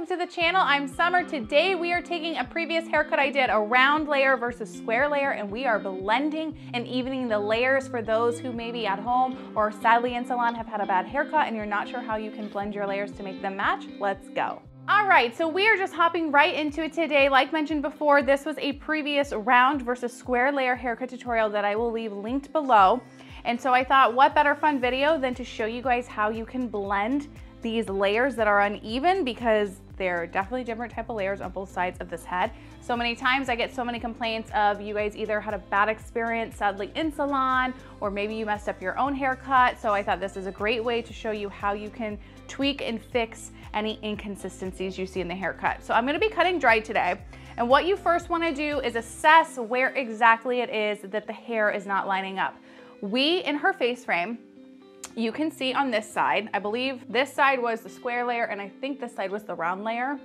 welcome to the channel. I'm Summer. Today we are taking a previous haircut I did, a round layer versus square layer, and we are blending and evening the layers for those who may be at home or sadly in salon have had a bad haircut and you're not sure how you can blend your layers to make them match. Let's go. All right, so we are just hopping right into it today. Like mentioned before, this was a previous round versus square layer haircut tutorial that I will leave linked below. And so I thought, what better fun video than to show you guys how you can blend these layers that are uneven, because they're definitely different type of layers on both sides of this head. So many times I get so many complaints of you guys either had a bad experience sadly in salon, or maybe you messed up your own haircut. So I thought this is a great way to show you how you can tweak and fix any inconsistencies you see in the haircut. So I'm gonna be cutting dry today. And what you first wanna do is assess where exactly it is that the hair is not lining up. In her face frame, you can see on this side, I believe this side was the square layer and I think this side was the round layer.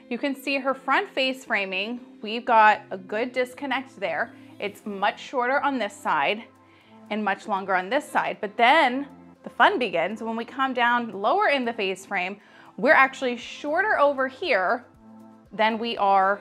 You can see her front face framing. We've got a good disconnect there. It's much shorter on this side and much longer on this side. But then the fun begins when we come down lower in the face frame. We're actually shorter over here than we are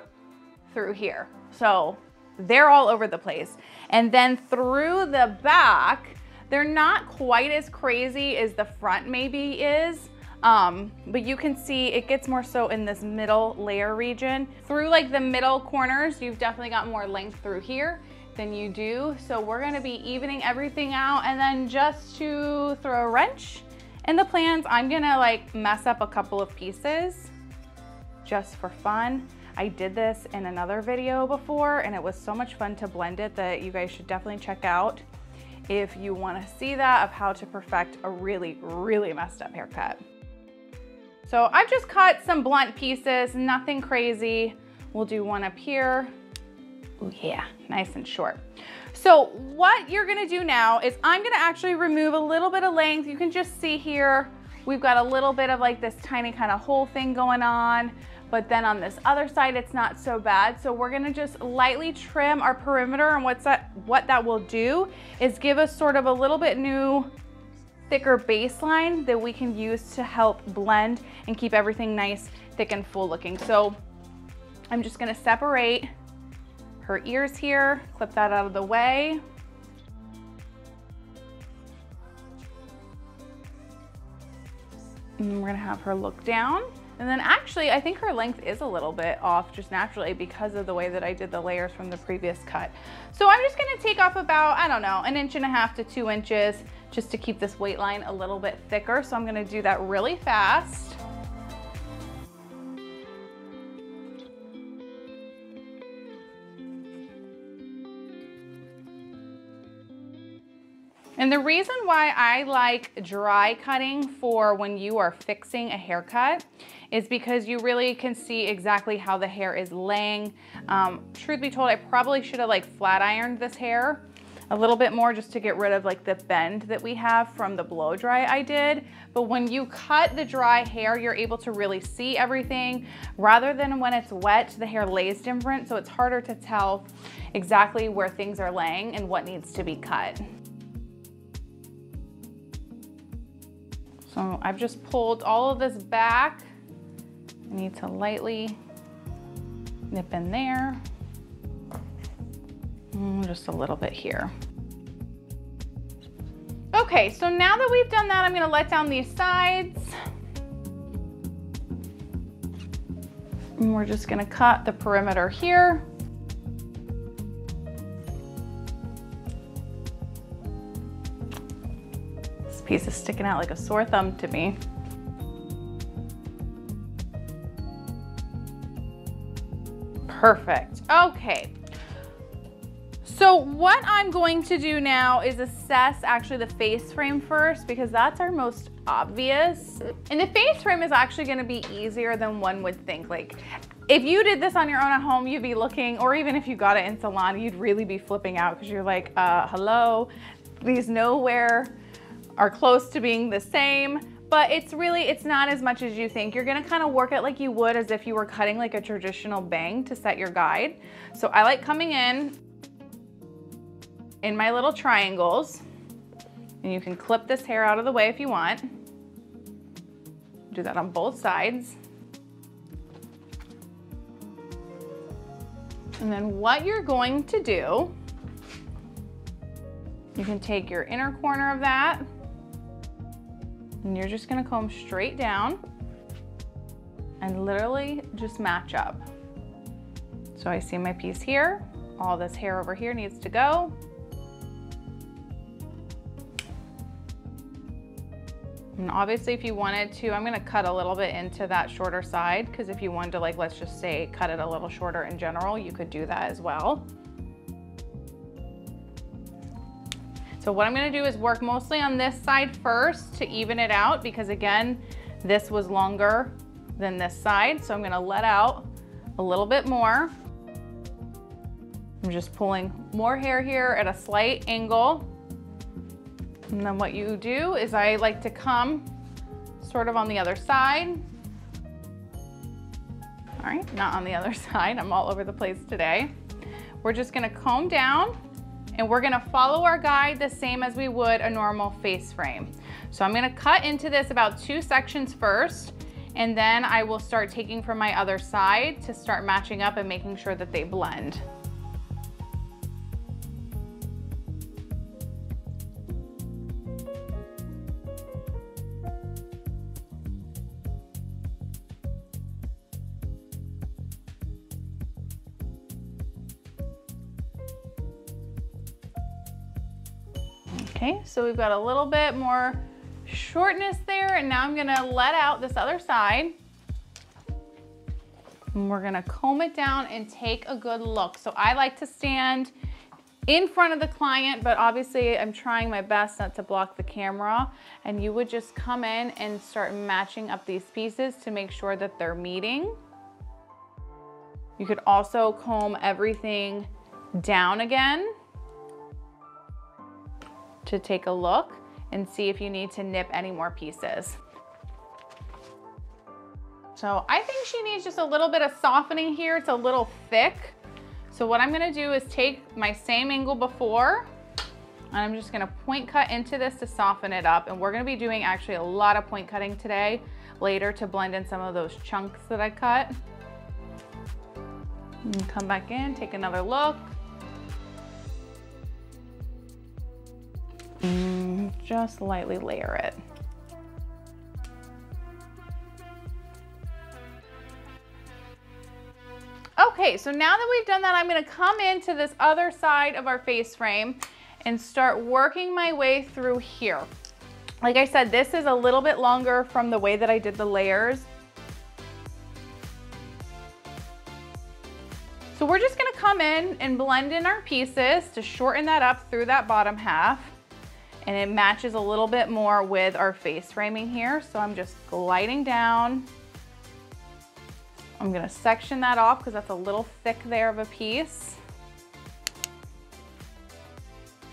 through here. So they're all over the place. And then through the back, they're not quite as crazy as the front maybe is, but you can see it gets more so in this middle layer region. Through like the middle corners, you've definitely got more length through here than you do. So we're gonna be evening everything out, and then just to throw a wrench in the plans, I'm gonna like mess up a couple of pieces just for fun. I did this in another video before and it was so much fun to blend it that you guys should definitely check out if you want to see that, of how to perfect a really, really messed up haircut. So I've just cut some blunt pieces, nothing crazy. We'll do one up here. Oh yeah, nice and short. So what you're gonna do now is I'm gonna actually remove a little bit of length. You can just see here, we've got a little bit of like this tiny kind of hole thing going on. But then on this other side, it's not so bad. So we're gonna just lightly trim our perimeter, and what that will do is give us sort of a little bit new, thicker baseline that we can use to help blend and keep everything nice, thick and full looking. So I'm just gonna separate her ears here, clip that out of the way. And we're gonna have her look down. And then actually, I think her length is a little bit off just naturally because of the way that I did the layers from the previous cut. So I'm just gonna take off about, I don't know, 1.5 to 2 inches just to keep this weight line a little bit thicker. So I'm gonna do that really fast. And the reason why I like dry cutting for when you are fixing a haircut is because you really can see exactly how the hair is laying. Truth be told, I probably should have like flat ironed this hair a little bit more just to get rid of like the bend that we have from the blow dry I did. But when you cut the dry hair, you're able to really see everything rather than when it's wet, the hair lays different. So it's harder to tell exactly where things are laying and what needs to be cut. So I've just pulled all of this back. I need to lightly nip in there. Just a little bit here. Okay, so now that we've done that, I'm gonna let down these sides. And we're just gonna cut the perimeter here. Piece is sticking out like a sore thumb to me. Perfect. Okay. So what I'm going to do now is assess actually the face frame first, because that's our most obvious. And the face frame is actually going to be easier than one would think. Like if you did this on your own at home, you'd be looking, or even if you got it in salon, you'd really be flipping out because you're like, hello, these nowhere are close to being the same, but it's not as much as you think. You're gonna kind of work it like you would as if you were cutting like a traditional bang to set your guide. So I like coming in my little triangles, and you can clip this hair out of the way if you want. Do that on both sides. And then what you're going to do, you can take your inner corner of that and you're just gonna comb straight down and literally just match up. So I see my piece here, all this hair over here needs to go. And obviously if you wanted to, I'm gonna cut a little bit into that shorter side, because if you wanted to, like, let's just say cut it a little shorter in general, you could do that as well. So what I'm gonna do is work mostly on this side first to even it out, because again, this was longer than this side. So I'm gonna let out a little bit more. I'm just pulling more hair here at a slight angle. And then what you do is I like to come sort of on the other side. All right, not on the other side. I'm all over the place today. We're just gonna comb down and we're gonna follow our guide the same as we would a normal face frame. So I'm gonna cut into this about 2 sections first, and then I will start taking from my other side to start matching up and making sure that they blend. Okay, so we've got a little bit more shortness there, and now I'm gonna let out this other side. And we're gonna comb it down and take a good look. So I like to stand in front of the client, but obviously I'm trying my best not to block the camera. And you would just come in and start matching up these pieces to make sure that they're meeting. You could also comb everything down again to take a look and see if you need to nip any more pieces. So I think she needs just a little bit of softening here. It's a little thick. So what I'm gonna do is take my same angle before, and I'm just gonna point cut into this to soften it up. And we're gonna be doing actually a lot of point cutting today, later, to blend in some of those chunks that I cut. And come back in, take another look. Just lightly layer it. Okay, so now that we've done that, I'm gonna come into this other side of our face frame and start working my way through here. Like I said, this is a little bit longer from the way that I did the layers. So we're just gonna come in and blend in our pieces to shorten that up through that bottom half. And it matches a little bit more with our face framing here. So I'm just gliding down. I'm gonna section that off because that's a little thick there of a piece.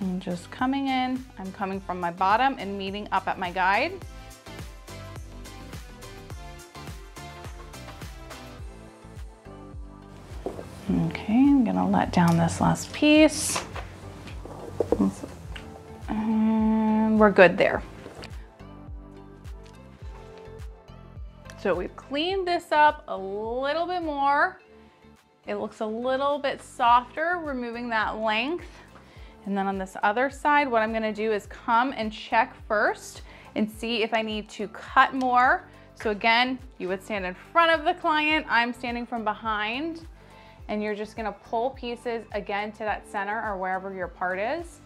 And just coming in, I'm coming from my bottom and meeting up at my guide. Okay, I'm gonna let down this last piece. And we're good there. So we've cleaned this up a little bit more. It looks a little bit softer, removing that length. And then on this other side, what I'm gonna do is come and check first and see if I need to cut more. So again, you would stand in front of the client, I'm standing from behind, and you're just gonna pull pieces again to that center or wherever your part is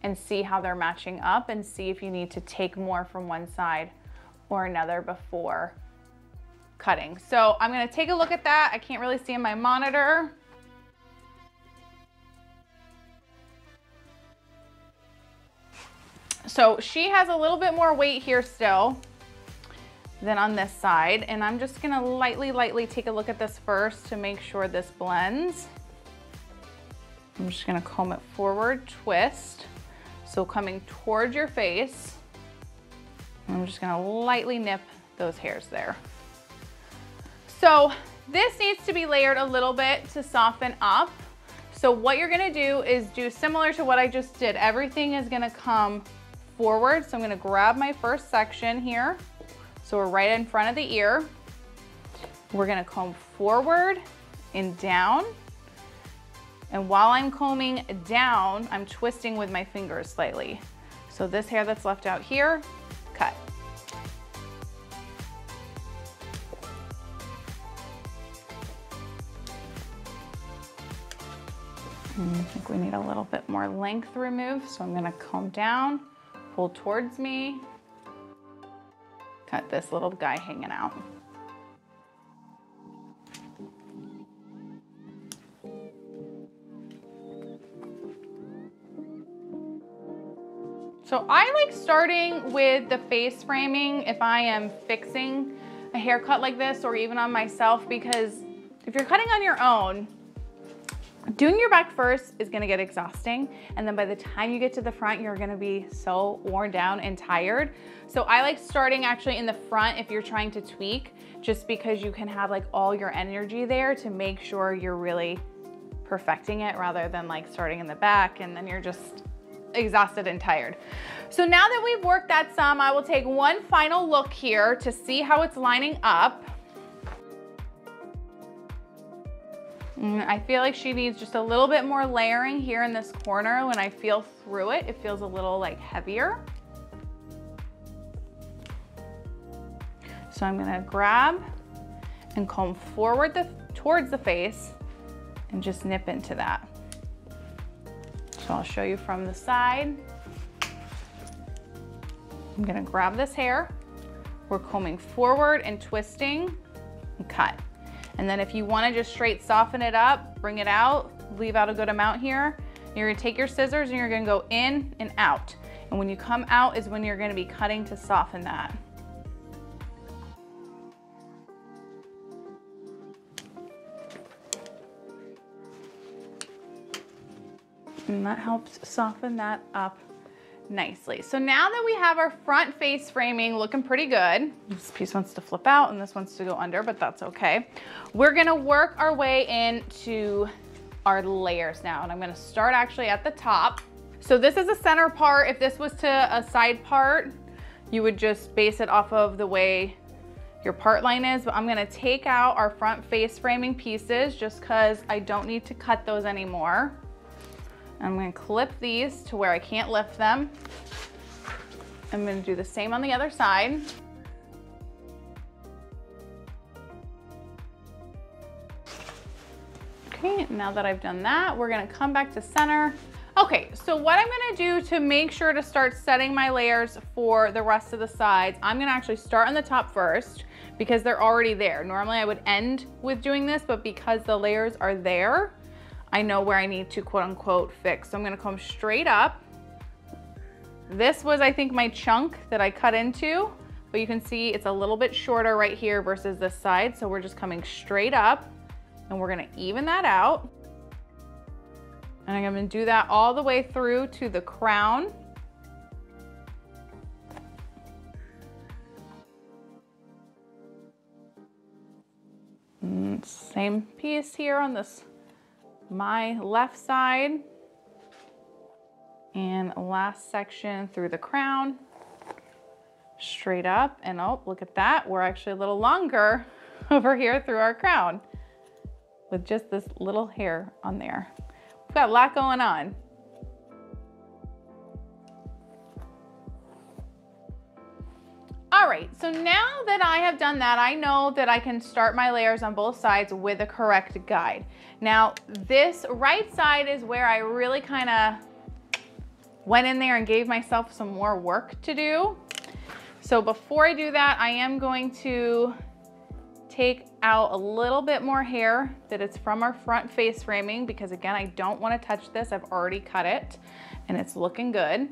and see how they're matching up and see if you need to take more from one side or another before cutting. So I'm gonna take a look at that. I can't really see in my monitor. So she has a little bit more weight here still than on this side. And I'm just gonna lightly take a look at this first to make sure this blends. I'm just gonna comb it forward, twist. So coming towards your face, I'm just gonna lightly nip those hairs there. So this needs to be layered a little bit to soften up. So what you're gonna do is do similar to what I just did. Everything is gonna come forward. So I'm gonna grab my first section here. So we're right in front of the ear. We're gonna comb forward and down. And while I'm combing down, I'm twisting with my fingers slightly. So this hair that's left out here, cut. I think we need a little bit more length removed, so I'm gonna comb down, pull towards me, cut this little guy hanging out. So I like starting with the face framing if I am fixing a haircut like this, or even on myself, because if you're cutting on your own, doing your back first is gonna get exhausting. And then by the time you get to the front, you're gonna be so worn down and tired. So I like starting actually in the front if you're trying to tweak, just because you can have like all your energy there to make sure you're really perfecting it, rather than like starting in the back and then you're just exhausted and tired. So now that we've worked that some, I will take one final look here to see how it's lining up. I feel like she needs just a little bit more layering here in this corner. When I feel through it, it feels a little like heavier. So I'm gonna grab and comb forward towards the face and just nip into that. So I'll show you from the side. I'm gonna grab this hair. We're combing forward and twisting and cut. And then if you wanna just straight soften it up, bring it out, leave out a good amount here. You're gonna take your scissors and you're gonna go in and out. And when you come out is when you're gonna be cutting to soften that. And that helps soften that up nicely. So now that we have our front face framing looking pretty good, this piece wants to flip out and this wants to go under, but that's okay. We're gonna work our way into our layers now. And I'm gonna start actually at the top. So this is a center part. If this was to a side part, you would just base it off of the way your part line is, but I'm gonna take out our front face framing pieces just cause I don't need to cut those anymore. I'm gonna clip these to where I can't lift them. I'm gonna do the same on the other side. Okay, now that I've done that, we're gonna come back to center. Okay, so what I'm gonna do to make sure to start setting my layers for the rest of the sides, I'm gonna actually start on the top first because they're already there. Normally I would end with doing this, but because the layers are there, I know where I need to quote unquote fix. So I'm gonna comb straight up. This was, I think, my chunk that I cut into, but you can see it's a little bit shorter right here versus this side. So we're just coming straight up and we're gonna even that out. And I'm gonna do that all the way through to the crown. And same piece here on this my left side, and last section through the crown, straight up, and oh, look at that. We're actually a little longer over here through our crown with just this little hair on there. We've got a lot going on. All right, so now that I have done that, I know that I can start my layers on both sides with a correct guide. Now, this right side is where I really kind of went in there and gave myself some more work to do. So before I do that, I am going to take out a little bit more hair that is from our front face framing, because again, I don't want to touch this. I've already cut it and it's looking good.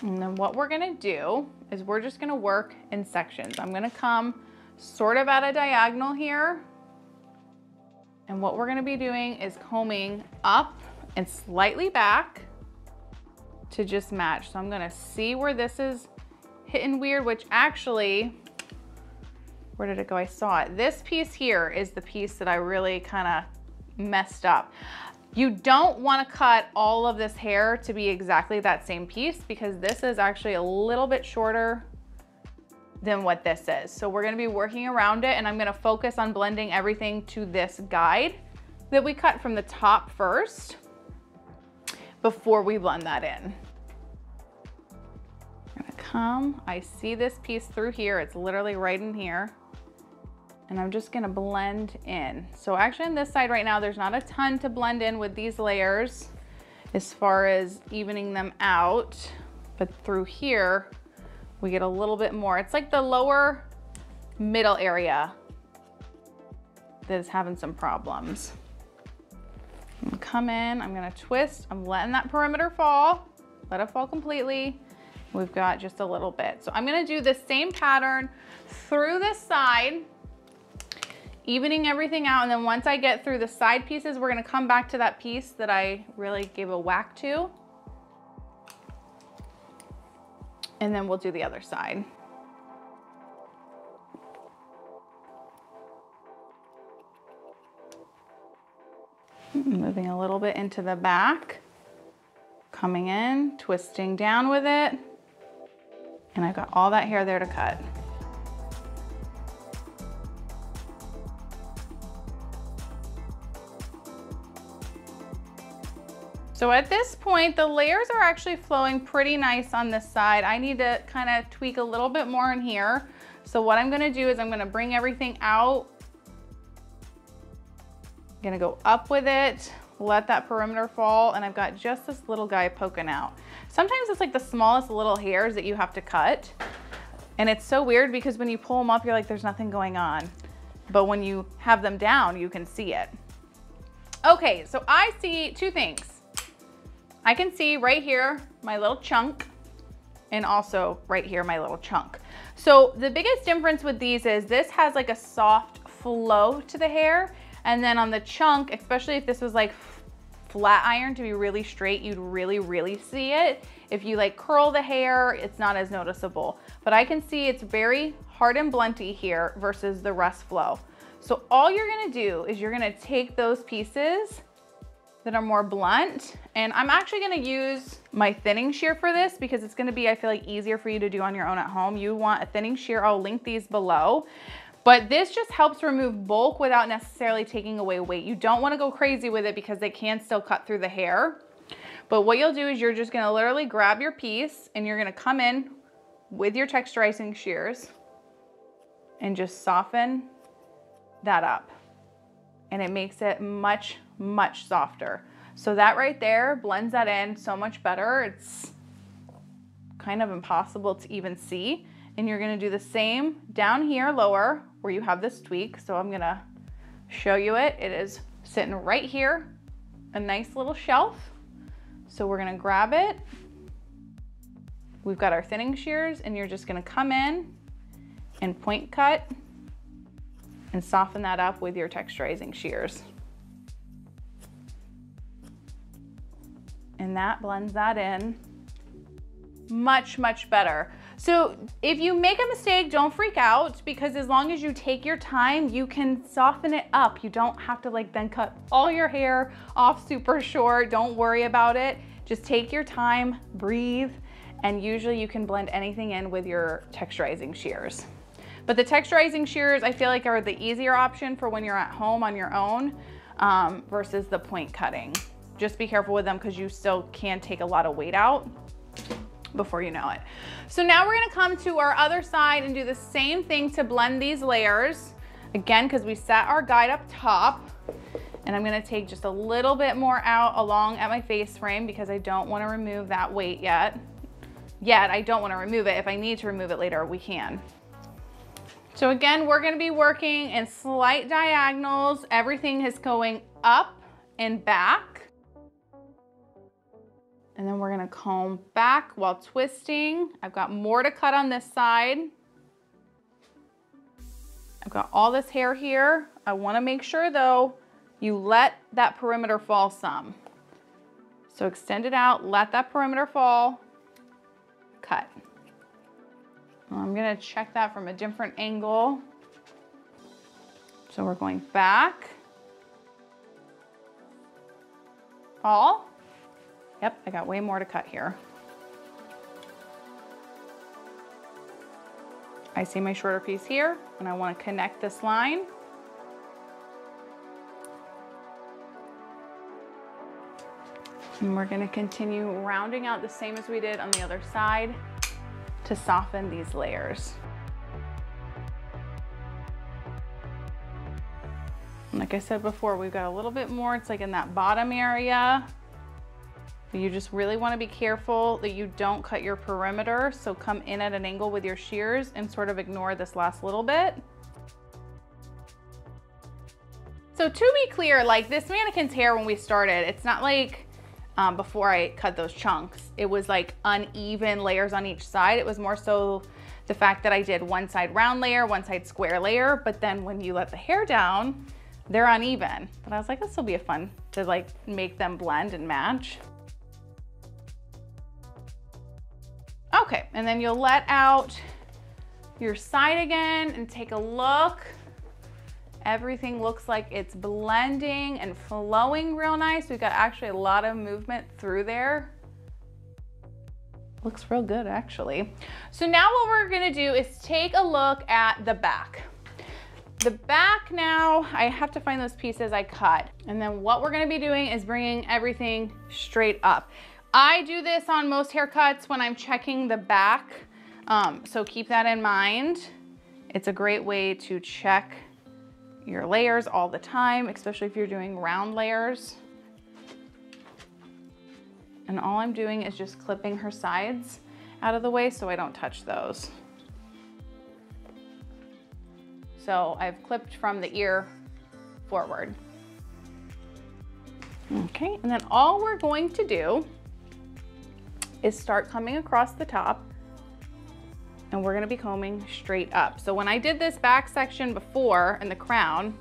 And then what we're gonna do is we're just gonna work in sections. I'm gonna come sort of at a diagonal here. And what we're gonna be doing is combing up and slightly back to just match. So I'm gonna see where this is hitting weird, which actually, where did it go? I saw it. This piece here is the piece that I really kind of messed up. You don't want to cut all of this hair to be exactly that same piece, because this is actually a little bit shorter than what this is. So we're gonna be working around it, and I'm gonna focus on blending everything to this guide that we cut from the top first before we blend that in. I'm gonna come, I see this piece through here, it's literally right in here, and I'm just gonna blend in. So actually on this side right now, there's not a ton to blend in with these layers as far as evening them out, but through here, we get a little bit more. It's like the lower middle area that is having some problems. I'm gonna come in, I'm gonna twist, I'm letting that perimeter fall, let it fall completely. We've got just a little bit. So I'm gonna do the same pattern through this side, evening everything out, and then once I get through the side pieces, we're gonna come back to that piece that I really gave a whack to. And then we'll do the other side. Moving a little bit into the back, coming in, twisting down with it, and I've got all that hair there to cut. So at this point, the layers are actually flowing pretty nice on this side. I need to kind of tweak a little bit more in here. So what I'm gonna do is I'm gonna bring everything out. I'm gonna go up with it, let that perimeter fall, and I've got just this little guy poking out. Sometimes it's like the smallest little hairs that you have to cut. And it's so weird because when you pull them up, you're like, there's nothing going on. But when you have them down, you can see it. Okay, so I see two things. I can see right here, my little chunk, and also right here, my little chunk. So the biggest difference with these is this has like a soft flow to the hair. And then on the chunk, especially if this was like flat iron to be really straight, you'd really see it. If you like curl the hair, it's not as noticeable. But I can see it's very hard and blunty here versus the rest flow. So all you're gonna do is you're gonna take those pieces that are more blunt, and I'm actually gonna use my thinning shear for this because it's gonna be, I feel like, easier for you to do on your own at home. You want a thinning shear, I'll link these below. But this just helps remove bulk without necessarily taking away weight. You don't wanna go crazy with it because they can still cut through the hair. But what you'll do is you're just gonna literally grab your piece and you're gonna come in with your texturizing shears and just soften that up. And it makes it much softer. So that right there blends that in so much better. It's kind of impossible to even see. And you're gonna do the same down here lower where you have this tweak. So I'm gonna show you it. It is sitting right here, a nice little shelf. So we're gonna grab it. We've got our thinning shears and you're just gonna come in and point cut and soften that up with your texturizing shears. And that blends that in much better. So if you make a mistake, don't freak out, because as long as you take your time, you can soften it up. You don't have to like then cut all your hair off super short. Don't worry about it. Just take your time, breathe, and usually you can blend anything in with your texturizing shears. But the texturizing shears, I feel like, are the easier option for when you're at home on your own versus the point cutting. Just be careful with them because you still can take a lot of weight out before you know it. So now we're gonna come to our other side and do the same thing to blend these layers. Again, because we set our guide up top, and I'm gonna take just a little bit more out along at my face frame because I don't wanna remove that weight yet. I don't wanna remove it. If I need to remove it later, we can. So again, we're gonna be working in slight diagonals. Everything is going up and back. And then we're gonna comb back while twisting. I've got more to cut on this side. I've got all this hair here. I wanna make sure though, you let that perimeter fall some. So extend it out, let that perimeter fall, cut. I'm gonna check that from a different angle. So we're going back, fall. Yep, I got way more to cut here. I see my shorter piece here, and I want to connect this line. And we're going to continue rounding out the same as we did on the other side to soften these layers. And like I said before, we've got a little bit more, it's like in that bottom area. But you just really want to be careful that you don't cut your perimeter. So come in at an angle with your shears and sort of ignore this last little bit. So to be clear, like this mannequin's hair when we started, it's not like before I cut those chunks, it was like uneven layers on each side. It was more so the fact that I did one side round layer, one side square layer, but then when you let the hair down, they're uneven. But I was like, this will be fun to like make them blend and match. Okay, and then you'll let out your side again and take a look. Everything looks like it's blending and flowing real nice. We've got actually a lot of movement through there. Looks real good actually. So now what we're gonna do is take a look at the back. The back now, I have to find those pieces I cut. And then what we're gonna be doing is bringing everything straight up. I do this on most haircuts when I'm checking the back. So keep that in mind. It's a great way to check your layers all the time, especially if you're doing round layers. And all I'm doing is just clipping her sides out of the way so I don't touch those. So I've clipped from the ear forward. Okay, and then all we're going to do is start coming across the top, and we're gonna be combing straight up. So when I did this back section before in the crown,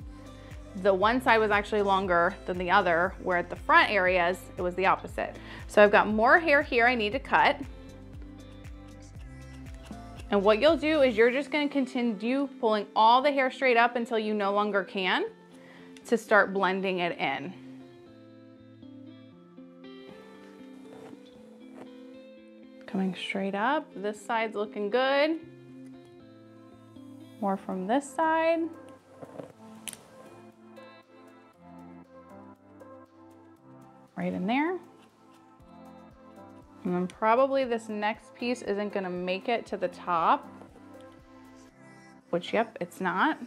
the one side was actually longer than the other, where at the front areas, it was the opposite. So I've got more hair here I need to cut. And what you'll do is you're just gonna continue pulling all the hair straight up until you no longer can, to start blending it in. Coming straight up, this side's looking good. More from this side. Right in there. And then probably this next piece isn't gonna make it to the top, which, yep, it's not.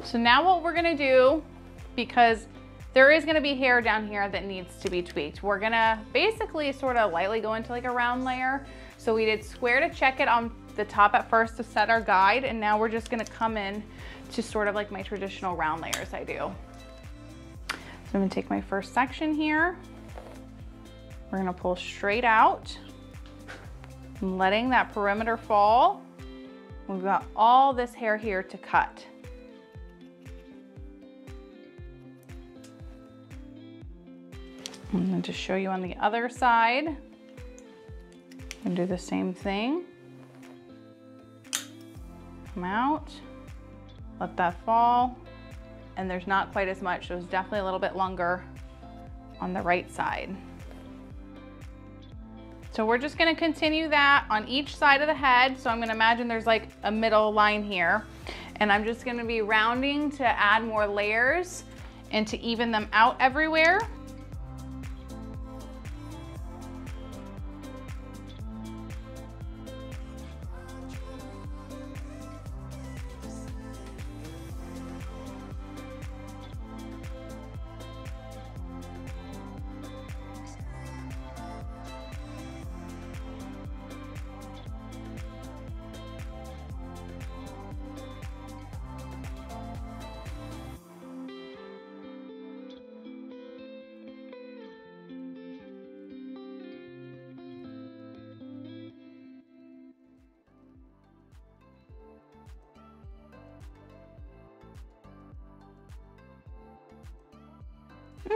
So now what we're gonna do, because there is gonna be hair down here that needs to be tweaked, we're gonna basically sort of lightly go into like a round layer. So we did square to check it on the top at first to set our guide, and now we're just gonna come in to sort of like my traditional round layers I do. So I'm gonna take my first section here. We're gonna pull straight out, and letting that perimeter fall. We've got all this hair here to cut. And then to show you on the other side, and do the same thing. Come out, let that fall, and there's not quite as much, so it's definitely a little bit longer on the right side. So we're just gonna continue that on each side of the head. So I'm gonna imagine there's like a middle line here, and I'm just gonna be rounding to add more layers and to even them out everywhere.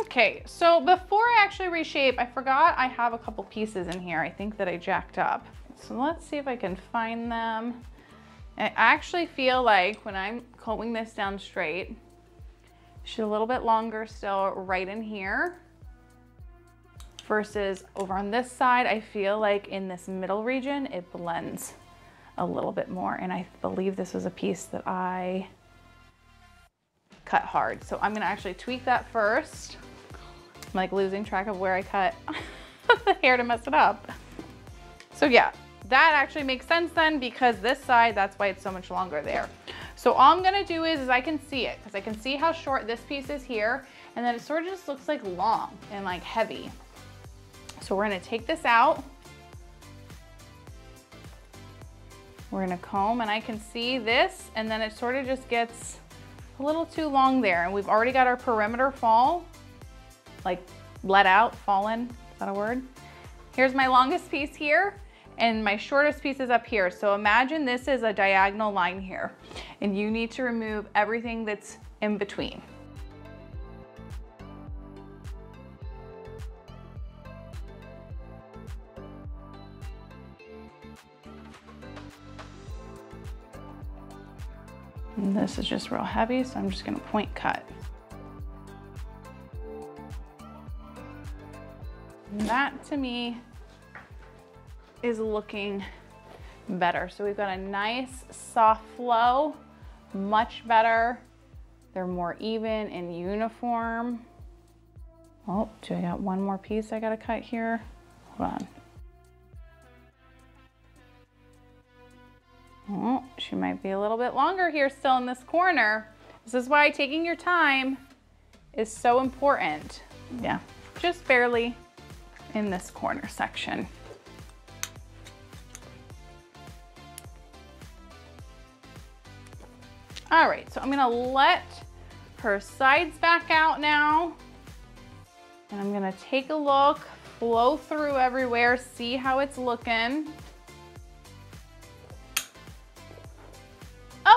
Okay, so before I actually reshape, I forgot I have a couple pieces in here I think that I jacked up. So let's see if I can find them. I actually feel like when I'm combing this down straight, should a little bit longer still right in here. versus over on this side, I feel like in this middle region, it blends a little bit more. And I believe this was a piece that I cut hard. So I'm gonna actually tweak that first. I'm like losing track of where I cut the hair to mess it up. So yeah, that actually makes sense then, because this side, that's why it's so much longer there. So all I'm gonna do is I can see it, because I can see how short this piece is here, and then it sort of just looks like long and like heavy. So we're gonna take this out. We're gonna comb, and I can see this, and then it sort of just gets a little too long there. And we've already got our perimeter fall, like let out, fallen, is that a word? Here's my longest piece here, and my shortest piece is up here. So imagine this is a diagonal line here, and you need to remove everything that's in between. And this is just real heavy, so I'm just gonna point cut. And that to me is looking better. So we've got a nice soft flow, much better. They're more even and uniform. Oh, do I got one more piece I gotta cut here? Hold on. Oh, she might be a little bit longer here still in this corner. This is why taking your time is so important. Yeah, just barely in this corner section. All right, so I'm gonna let her sides back out now. And I'm gonna take a look, flow through everywhere, see how it's looking.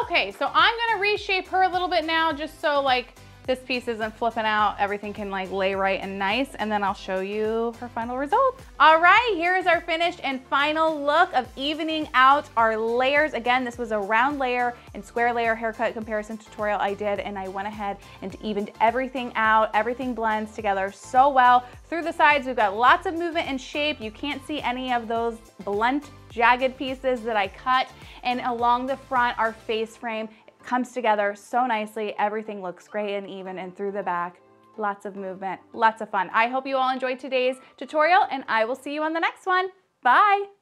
Okay, so I'm gonna reshape her a little bit now, just so like this piece isn't flipping out, everything can like lay right and nice, and then I'll show you her final result. All right, here is our finished and final look of evening out our layers. Again, this was a round layer and square layer haircut comparison tutorial I did, and I went ahead and evened everything out. Everything blends together so well. Through the sides, we've got lots of movement and shape. You can't see any of those blunt, jagged pieces that I cut. And along the front, our face frame comes together so nicely. Everything looks great and even, and through the back, lots of movement, lots of fun. I hope you all enjoyed today's tutorial, and I will see you on the next one. Bye.